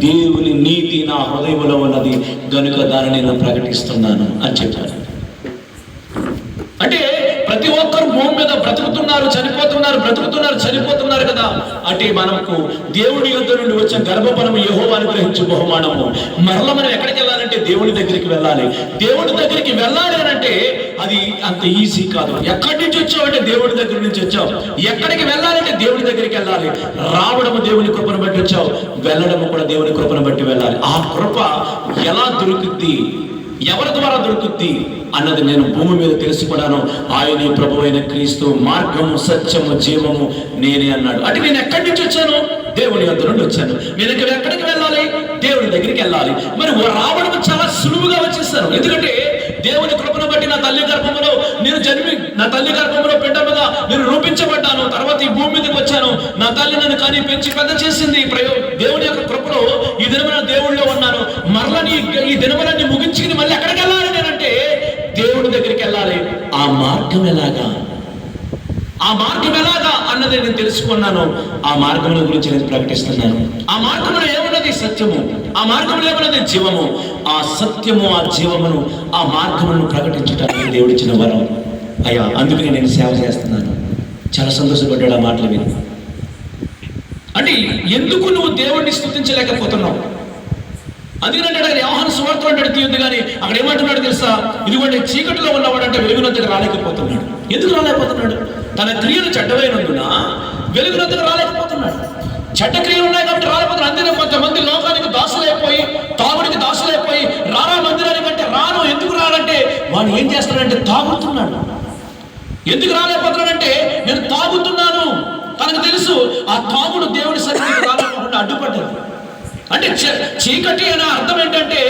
దేవుని నీతి నా హృదయంలో ఉన్నది గనుక దానిని నేను ప్రకటిస్తున్నాను అని చెప్పారు. అంటే ప్రతి ఒక్కరు భూమి మీద బ్రతుకుతున్నారు, చనిపోతున్నారు కదా. అంటే మనకు దేవుడి యొద్ద నుండి వచ్చే గర్భఫలము యెహోవా అనుగ్రహించు బహుమానము. మరల మనం ఎక్కడికి వెళ్ళాలంటే దేవుడి దగ్గరికి వెళ్ళాలి. దేవుడి దగ్గరికి వెళ్ళాలి అని అంటే అది అంత ఈజీ కాదు. ఎక్కడి నుంచి వచ్చావు అంటే దేవుడి దగ్గర నుంచి వచ్చావు. ఎక్కడికి వెళ్ళాలంటే దేవుడి దగ్గరికి వెళ్ళాలి. రావడము దేవుని కృపను బట్టి వచ్చావు, వెళ్ళడము కూడా దేవుని కృపను బట్టి వెళ్ళాలి. ఆ కృప ఎలా దొరుకుద్ది, ఎవరి ద్వారా దొరుకుద్ది అన్నది నేను భూమి మీద తెలుసుకున్నాను. ఆయనే ప్రభువైన క్రీస్తు, మార్గము, సత్యము, జీవము నేనే అన్నాడు. అంటే నేను ఎక్కడి నుంచి వచ్చాను? దేవుని వద్ద నుండి వచ్చాను. నేను ఇక్కడ ఎక్కడికి వెళ్ళాలి? దేవుని దగ్గరికి వెళ్ళాలి. మరి రావడం చాలా సులువుగా వచ్చేసాను. ఎందుకంటే దేవుని కృపను బట్టి నా తల్లి గర్భంలో నా తల్లి గర్భంలో పిండముగా నేను రూపించబడ్డాను. తర్వాత ఈ భూమి మీదకి వచ్చాను. నా తల్లి నన్ను కానీ పెంచి పెద్ద చేసింది. దేవుని యొక్క కృపలో ఈ దినమున దేవుళ్ళో ఉన్నాను. మరలని ఈ దినములన్నీ ముగించుకుని మళ్ళీ ఎక్కడికి వెళ్ళాలి నేనంటే దేవుడి దగ్గరికి వెళ్ళాలి. ఆ మార్గం ఎలాగా అన్నది నేను తెలుసుకున్నాను. ఆ మార్గముల గురించి నేను ప్రకటిస్తున్నాను. ఆ మార్గంలో ఏమున్నది? సత్యము. ఆ మార్గంలో ఏమున్నది? జీవము. ఆ సత్యము, ఆ జీవమును, ఆ మార్గములను ప్రకటించడానికి దేవుడిచ్చిన వరం అయ్యా. అందుకని నేను సేవ చేస్తున్నాను. చాలా సంతోషపడ్డాడు ఆ మాటలు విని. అంటే ఎందుకు నువ్వు దేవుడిని స్తుతించలేకపోతున్నావు? అందుకని యోహాను సువార్త అంటాడు తీయద్దు, కానీ అక్కడ ఏమంటున్నాడు తెలుసా? ఇదిగోండి చీకటిలో ఉన్నవాడు అంటే వెలుగునంతకు రాలేకపోతున్నాడు. ఎందుకు రాలేకపోతున్నాడు? తన క్రియలు చెడ్డమైనందున వెలుగునంతకు రాలేకపోతున్నాడు. చెడ్డ క్రియలు ఉన్నాయి కాబట్టి రాలేకపోతున్నాడు. అందుకే కొంతమంది లోకానికి దాసులైపోయి, తాగుడికి దాసులైపోయి, రారా మందిరానికి అంటే రాను. ఎందుకు రాడంటే వాడు ఏం చేస్తాడంటే తాగుతున్నాడు. ఎందుకు రాలేకపోతున్నాడంటే నేను తాగుతున్నాను. తనకు తెలుసు ఆ తాగుడు దేవుడి సన్నిధికి రాలేకుండా అడ్డుపడ్డాడు. అంటే చీకటి అనే అర్థం ఏంటంటే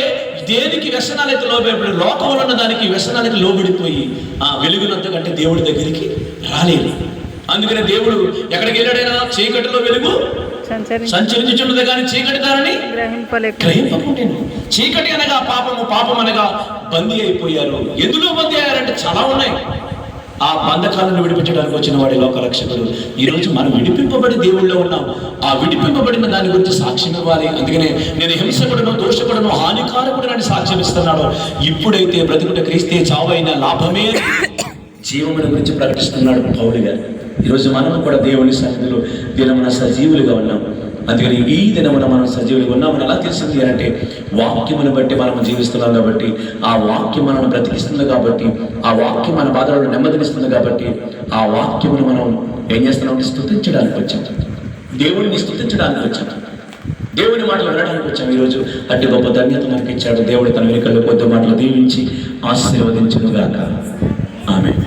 దేనికి వ్యసనాలైతే లోబడి, లోకంలో ఉన్న దానికి వ్యసనాలకి లోబడిపోయి ఆ వెలుగునంతకంటే దేవుడి దగ్గరికి రాలేదు. అందుకనే దేవుడు ఎక్కడికి వెళ్ళాడైనా చీకటిలో వెలుగు సంచరించుచున్నది కానీ చీకటి దానిని గ్రహింపకుండెను. చీకటి అనగా పాపము, పాపం అనగా బందీ అయిపోయారు. ఎందులో బందీ అయ్యారంటే చాలా ఉన్నాయి. ఆ బంధకాలను విడిపించడానికి వచ్చిన వాడి లోక రక్షకుడు. ఈరోజు మనం విడిపింపబడి దేవుళ్ళో ఉన్నాం. ఆ విడిపింపబడిన దాని గురించి సాక్ష్యం ఇవ్వాలి. అందుకనే నేను హింసకుడును, దోషకుడును, హానికారకుడు అని సాక్ష్యం ఇస్తున్నాడు. ఇప్పుడైతే బ్రతుకుట క్రీస్తే, చావైన లాభమే జీవముల గురించి ప్రకటిస్తున్నాడు పౌలు గారు. ఈరోజు మనం కూడా దేవుని సన్నిధిలో దినమున సజీవులుగా ఉన్నాం. అందుకని ఈ దినమున మనం సజీవులుగా ఉన్నామని ఎలా తెలిసింది అంటే వాక్యమును బట్టి మనం జీవిస్తున్నాం కాబట్టి, ఆ వాక్యం మనల్ని బ్రతికిస్తుంది కాబట్టి, ఆ వాక్యం మన బాధలను నెమ్మదినిస్తుంది కాబట్టి, ఆ వాక్యమును మనం ఏం చేస్తున్నాం? స్తుతించడానికి వచ్చాం. దేవుడిని స్తుతించడానికి వచ్చాం. దేవుని మాటలు వినడానికి వచ్చాం. ఈరోజు అట్టి గొప్ప ధన్యత మనకి ఇచ్చాడు దేవుడు. తన వెనుకల్లో కొద్ది మాటలు దీవించి ఆశీర్వదించును గాక. ఆమేన్.